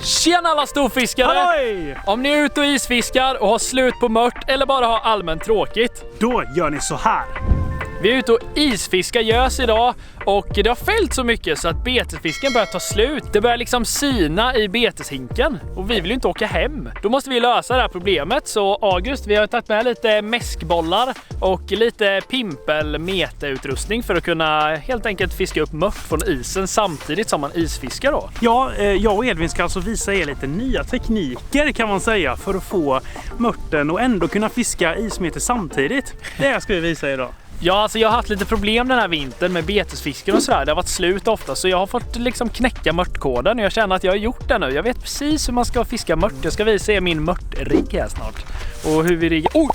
Tjena alla storfiskare! Halloj! Om ni är ute och isfiskar och har slut på mört eller bara har allmänt tråkigt, då gör ni så här. Vi är ute och isfiskar gös idag och det har fällt så mycket så att betesfisken börjar ta slut. Det börjar liksom sina i beteshinken och vi vill ju inte åka hem. Då måste vi lösa det här problemet, så August, vi har tagit med lite mäskbollar och lite pimpel-meteutrustning för att kunna helt enkelt fiska upp mört från isen samtidigt som man isfiskar då. Ja, jag och Edvin ska alltså visa er lite nya tekniker kan man säga för att få mörten och ändå kunna fiska ismete samtidigt. Det ska vi visa er idag. Ja, alltså jag har haft lite problem den här vintern med betesfisken och sådär. Det har varit slut ofta, så jag har fått liksom knäcka mörtkoden och jag känner att jag har gjort det nu. Jag vet precis hur man ska fiska mört. Jag ska visa er min mörtrigg här snart. Och hur vi riggar. Oh!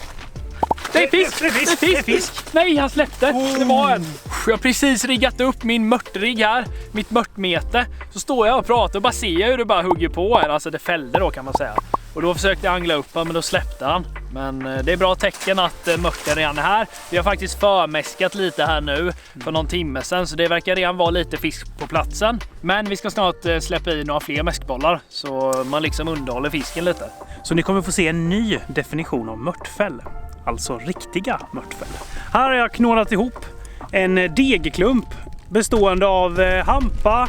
Det är fisk! Det är fisk! Nej, han släppte! Det var en! Jag har precis riggat upp min mörtrigg här. Mitt mörtmete. Så står jag och pratar och bara ser hur det bara hugger på här. Alltså det fällde då kan man säga. Och då försökte jag angla upp honom, men då släppte han. Men det är bra tecken att mörten redan är här. Vi har faktiskt förmäskat lite här nu för någon timme sedan, så det verkar redan vara lite fisk på platsen. Men vi ska snart släppa i några fler mäskbollar så man liksom underhåller fisken lite. Så ni kommer få se en ny definition av mörtfäll. Alltså riktiga mörtfäll. Här har jag knålat ihop en degklump bestående av hampa,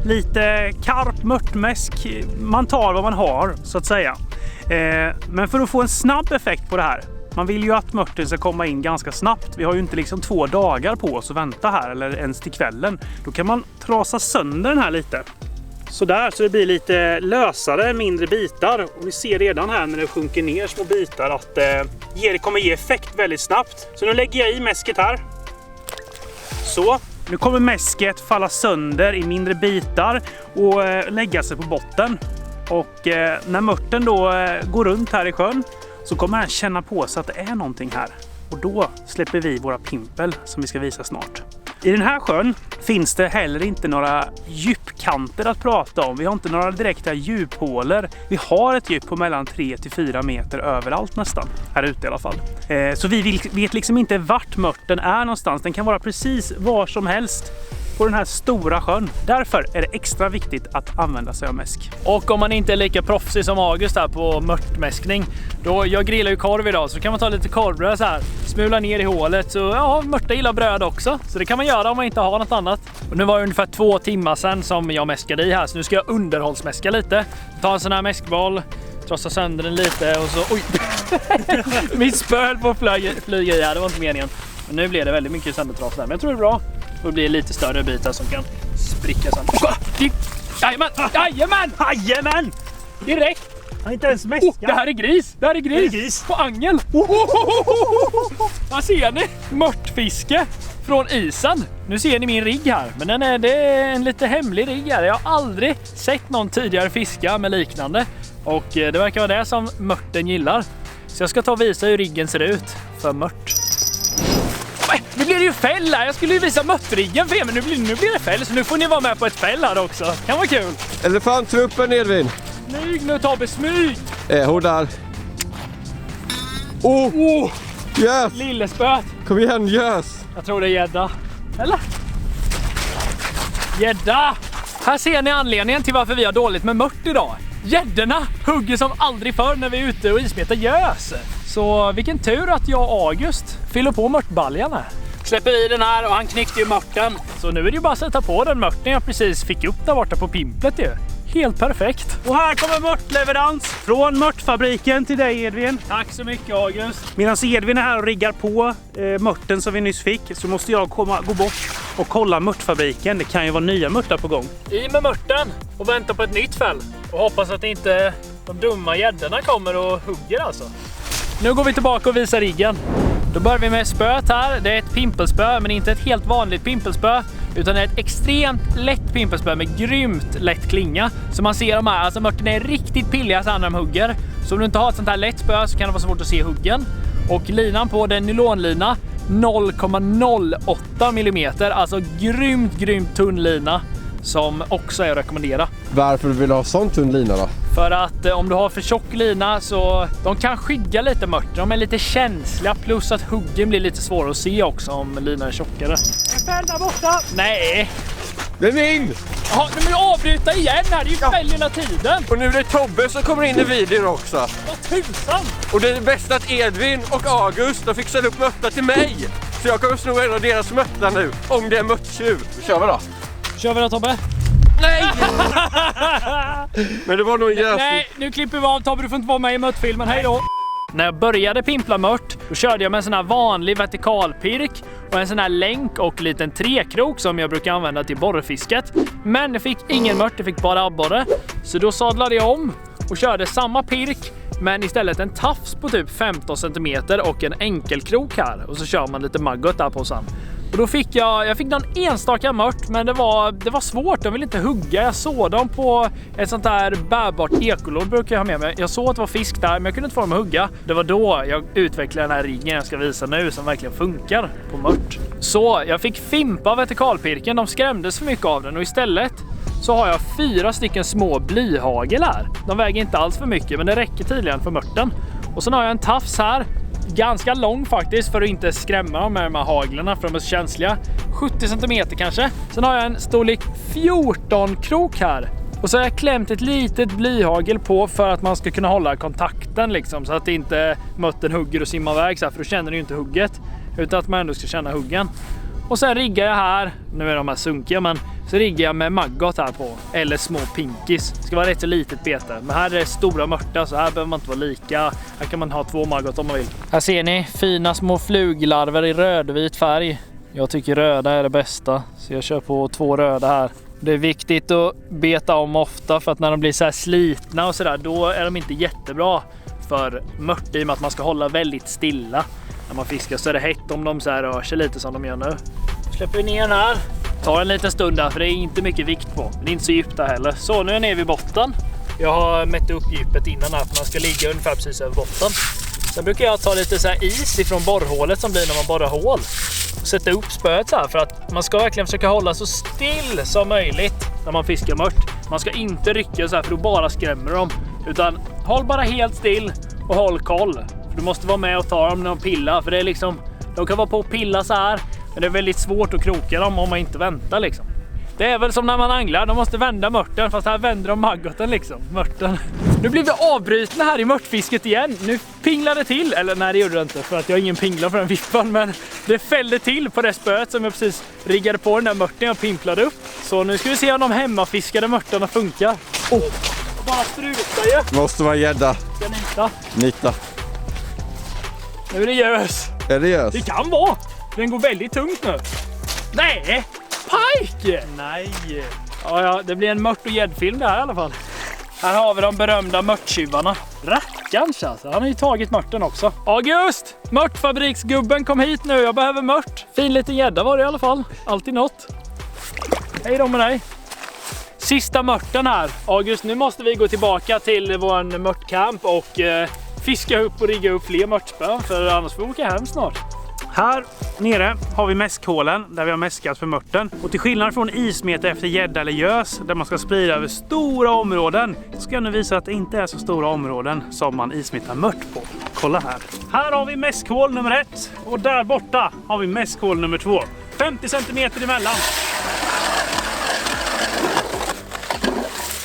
lite karp, mörtmäsk. Man tar vad man har så att säga. Men för att få en snabb effekt på det här. Man vill ju att mörten ska komma in ganska snabbt. Vi har ju inte liksom 2 dagar på oss att vänta här eller ens till kvällen. Då kan man trasa sönder den här lite. Sådär, så det blir lite lösare, mindre bitar. Och vi ser redan här när det sjunker ner små bitar att det kommer ge effekt väldigt snabbt. Så nu lägger jag i mäsket här. Så. Nu kommer mäsket falla sönder i mindre bitar och lägga sig på botten. Och när mörten då går runt här i sjön så kommer han känna på sig att det är någonting här. Och då släpper vi våra pimpel som vi ska visa snart. I den här sjön finns det heller inte några djupkanter att prata om. Vi har inte några direkta djuphålor. Vi har ett djup på mellan 3 till 4 meter överallt nästan. Här ute i alla fall. Så vi vet liksom inte vart mörten är någonstans. Den kan vara precis var som helst på den här stora sjön. Därför är det extra viktigt att använda sig av mäsk. Och om man inte är lika proffsig som August här på mörtmäskning, då, jag grillar ju korv idag, så kan man ta lite korvbröd så här, smula ner i hålet, så ja, mörta gillar bröd också, så det kan man göra om man inte har något annat. Och nu var det ungefär 2 timmar sedan som jag mäskade i här, så nu ska jag underhållsmäska lite. Ta en sån här mäskboll, trossa sönder den lite och så, oj! Mitt spöl på flyga i här, det var inte meningen. Men nu blev det väldigt mycket söndertras där, men jag tror det är bra. Och det blir lite större bitar som kan spricka sen. Jajamän! Jajamän! Jajamän! Direkt! Han har inte ens mäskat. Det här är gris! Det här är gris! Det är gris. På angel! Vad ser ni? Mörtfiske från isen. Nu ser ni min rigg här. Men det är en lite hemlig rigg här. Jag har aldrig sett någon tidigare fiska med liknande. Och det verkar vara det som mörten gillar. Så jag ska ta och visa hur riggen ser ut för mört. Nu blir det ju fäll här. Jag skulle ju visa mörtriggen för er, men nu blir det fäll. Så nu får ni vara med på ett fäll här också. Kan vara kul. Elefanttruppen, Edvin. Smyg nu, Tobbe, smyg! Hordar. Oh! Yes! Lillespöt. Kom igen, yes! Jag tror det är gädda. Eller? Gädda! Här ser ni anledningen till varför vi har dåligt med mört idag. Gäddorna hugger som aldrig förr när vi är ute och ismetar gös. Så vilken tur att jag och August fyller på mörtbaljan här. Släpper i den här och han knyckte ju mörten. Så nu är det ju bara att sätta på den mörten jag precis fick upp där borta på pimplet ju. Helt perfekt. Och här kommer mörtleverans från mörtfabriken till dig, Edvin. Tack så mycket, August. Medan Edvin är här och riggar på mörten som vi nyss fick, så måste jag gå bort och kolla mörtfabriken. Det kan ju vara nya mörtar på gång. I med mörten och vänta på ett nytt fäll. Och hoppas att inte de dumma gäddorna kommer och hugger alltså. Nu går vi tillbaka och visar riggen. Då börjar vi med spöet här. Det är ett pimpelspö, men inte ett helt vanligt pimpelspö, utan det är ett extremt lätt pimpelspö med grymt lätt klinga. Så man ser de här, alltså mörten är riktigt pilliga när de hugger. Så om du inte har ett sånt här lätt spö så kan det vara svårt att se huggen. Och linan på den nylonlina 0,08 mm, alltså grymt tunn lina som också är att rekommendera. Varför vill du ha sån tunn lina då? För att om du har för tjock lina så de kan skygga lite mört. De är lite känsliga, plus att huggen blir lite svårare att se också om linan är tjockare. En fäll där borta! Nej! Det är min! Jaha, nu vill jag avbryta igen här. Det är ju fäll hela tiden. Och nu är det Tobbe som kommer in i videon också. Vad tusan. Och det är bäst att Edvin och August har fixat upp mötta till mig. Så jag kommer sno en av deras mötta nu, om det är möttjuv. Då kör vi då. Kör vi då, Tobbe? Nej! Men det var nog en jävla... Nej, nu klipper vi av Tobbe. Du får inte vara med i möttfilmen. Hej då! När jag började pimpla mört, då körde jag med en sån här vanlig vertikalpirk och en sån här länk och liten trekrok som jag brukar använda till borrefisket. Men jag fick ingen mört, jag fick bara abborre. Så då sadlade jag om och körde samma pirk, men istället en tafs på typ 15 cm och en enkelkrok här. Och så kör man lite maggot där på sen. Och då fick jag fick någon enstaka mört, men det var svårt. De ville inte hugga. Jag såg dem på ett sånt där bärbart ekolod brukar jag ha med mig. Jag såg att det var fisk där, men jag kunde inte få dem att hugga. Det var då jag utvecklade den här riggen jag ska visa nu som verkligen funkar på mört. Så jag fick fimpa vertikalpirken. De skrämdes för mycket av den och istället så har jag 4 stycken små blyhagel här. De väger inte alls för mycket, men det räcker tydligen för mörten. Och sen har jag en tafs här. Ganska lång faktiskt för att inte skrämma dem med de här haglarna för de är så känsliga. 70 cm kanske. Sen har jag en storlek 14 krok här. Och så har jag klämt ett litet blyhagel på för att man ska kunna hålla kontakten liksom. Så att inte mötten hugger och simmar iväg så här, för då känner du ju inte hugget. Utan att man ändå ska känna huggen. Och sen riggar jag här, nu är de här sunkiga, men så riggar jag med maggot här på. Eller små pinkis. Det ska vara rätt så litet bete. Men här är det stora mörta, så här behöver man inte vara lika. Här kan man ha 2 maggot om man vill. Här ser ni fina små fluglarver i rödvit färg. Jag tycker röda är det bästa, så jag kör på 2 röda här. Det är viktigt att beta om ofta, för att när de blir så här slitna och sådär, då är de inte jättebra för mört, i och med att man ska hålla väldigt stilla. När man fiskar så är det hett om de så här rör sig lite som de gör nu. Släpper vi ner den här. Tar en liten stund där, för det är inte mycket vikt på. Men det är inte så djupt där heller. Så nu är jag nere vid botten. Jag har mätt upp djupet innan här, för man ska ligga ungefär precis över botten. Sen brukar jag ta lite så här is ifrån borrhålet som blir när man borrar hål. Och sätta upp spöet så här, för att man ska verkligen försöka hålla så still som möjligt när man fiskar mört. Man ska inte rycka så här, för då bara skrämmer de. Utan håll bara helt still och håll koll. För du måste vara med och ta dem när de pillar, för det är liksom, de kan vara på och pilla så här. Men det är väldigt svårt att kroka dem om man inte väntar liksom. Det är väl som när man anglar, de måste vända mörten, fast här vänder de maggoten liksom, mörten. Nu blir vi avbrutna här i mörtfisket igen. Nu pinglar det till, eller nej det gjorde det inte, för att jag har ingen pinglar för den vippan, men det fällde till på det spöet som jag precis riggade på den där mörten jag pimplade upp. Så nu ska vi se om de hemmafiskade mörtarna funkar. Bara struta ju. Måste vara gädda. Ska nita. Nita. Nu är det gös. Är det gös? Det kan vara. Den går väldigt tungt nu. Nej! Pike! Nej. Ja, det blir en mört och gäddfilm där i alla fall. Här har vi de berömda mörttjuvarna. Rackarns alltså. Han har ju tagit mörten också. August! Mörtfabriksgubben, kom hit nu. Jag behöver mört. Fin liten gädda var det i alla fall. Alltid något. Hej då med dig. Sista mörten här. August, nu måste vi gå tillbaka till vår mörtcamp och fiska upp och rigga upp fler mörtspön. För annars får vi åka hem snart. Här nere har vi mäskhålen där vi har mäskat för mörten. Och till skillnad från ismete efter gädda eller gös där man ska sprida över stora områden, så ska jag nu visa att det inte är så stora områden som man ismetar mört på. Kolla här. Här har vi mäskhål nummer 1 och där borta har vi mäskhål nummer 2. 50 cm emellan.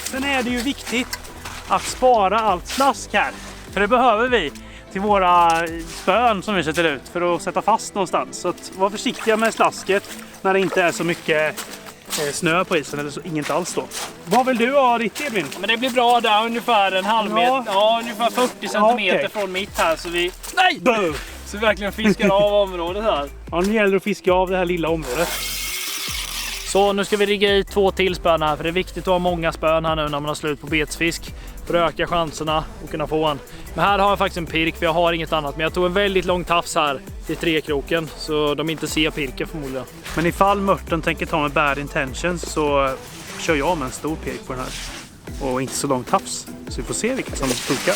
Sen är det ju viktigt att spara allt slask här. För det behöver vi till våra spön som vi sätter ut för att sätta fast någonstans. Så att var försiktiga med slasket när det inte är så mycket snö på isen, eller så inget alls då. Vad vill du ha ditt, Edvin? Men det blir bra där, ungefär en halv meter, ja ungefär 40 cm från mitt här, så vi... Nej! Så vi verkligen fiskar av området här. Ja, nu gäller det att fiska av det här lilla området. Så nu ska vi rigga i 2 till spön här, för det är viktigt att ha många spön här nu när man har slut på betesfisk. För att öka chanserna och kunna få en. Men här har jag faktiskt en pirk, för jag har inget annat. Men jag tog en väldigt lång tafs här till 3-kroken, så de inte ser pirken förmodligen. Men ifall mörten tänker ta med bad intentions så kör jag med en stor pirk på den här. Och inte så lång tafs. Så vi får se vilka som funkar.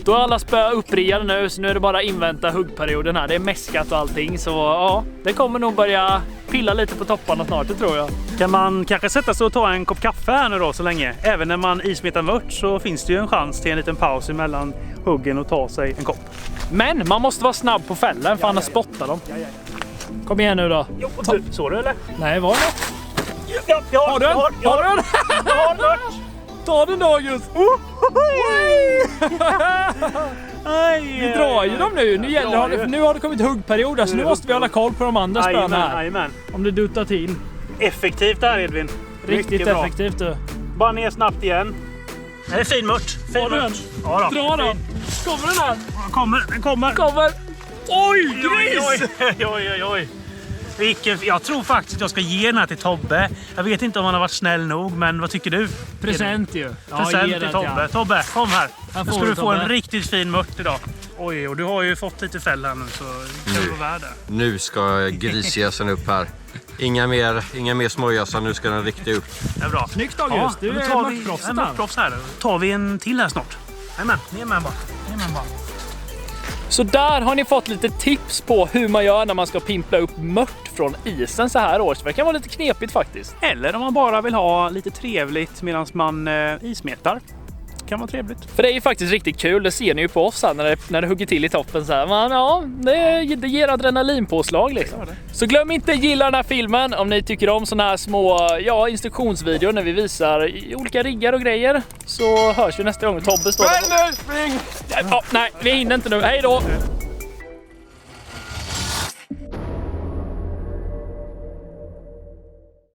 Då är alla spö uppriade nu, så nu är det bara invänta huggperioden här. Det är mäskat och allting, så ja, det kommer nog börja pilla lite på topparna snart, det tror jag. Kan man kanske sätta sig och ta en kopp kaffe här nu då så länge? Även när man ismetar mört så finns det ju en chans till en liten paus emellan huggen och ta sig en kopp. Men man måste vara snabb på fällen, för annars spottar de. Kom igen nu då. Jo, såg du eller? Nej, var det? Har du den? Har du den? Ta den då, August! Vi drar ju dem nu. Nu har det kommit huggperiod, så nu måste vi hålla koll på de andra spöna här. Om det duttar till. Effektivt där, Edvin. Riktigt effektivt du. Bara ner snabbt igen. Det är fin mört. Har du den? Ja, Dra den. Kommer den här? Den kommer. Oj, gris! Oj. Jag tror faktiskt att jag ska ge den här till Tobbe. Jag vet inte om han har varit snäll nog, men vad tycker du? Present ju. Present till Tobbe. Tobbe, kom här. Nu ska du få en Tobbe. riktigt fin mört idag. Oj, och du har ju fått lite fäll här nu, så kan du vara värd det. Nu ska grisjäsen upp här. Inga mer småjäsar, nu ska den riktigt upp. Det är bra. Snyggt, August. Du är mörtproffs här. Tar vi en till här snart. Jajamän, ner med bara. Så där har ni fått lite tips på hur man gör när man ska pimpla upp mört från isen så här års. För det kan vara lite knepigt faktiskt. Eller om man bara vill ha lite trevligt medan man ismetar. Kan vara trevligt. För det är ju faktiskt riktigt kul, det ser ni ju på oss här när det hugger till i toppen så här. Men ja, det ger adrenalinpåslag liksom. Så glöm inte gilla den här filmen om ni tycker om såna här små instruktionsvideor när vi visar olika riggar och grejer. Så hörs vi nästa gång. Tobbe står där. Spring! Nej, vi hinner inte nu. Hej då!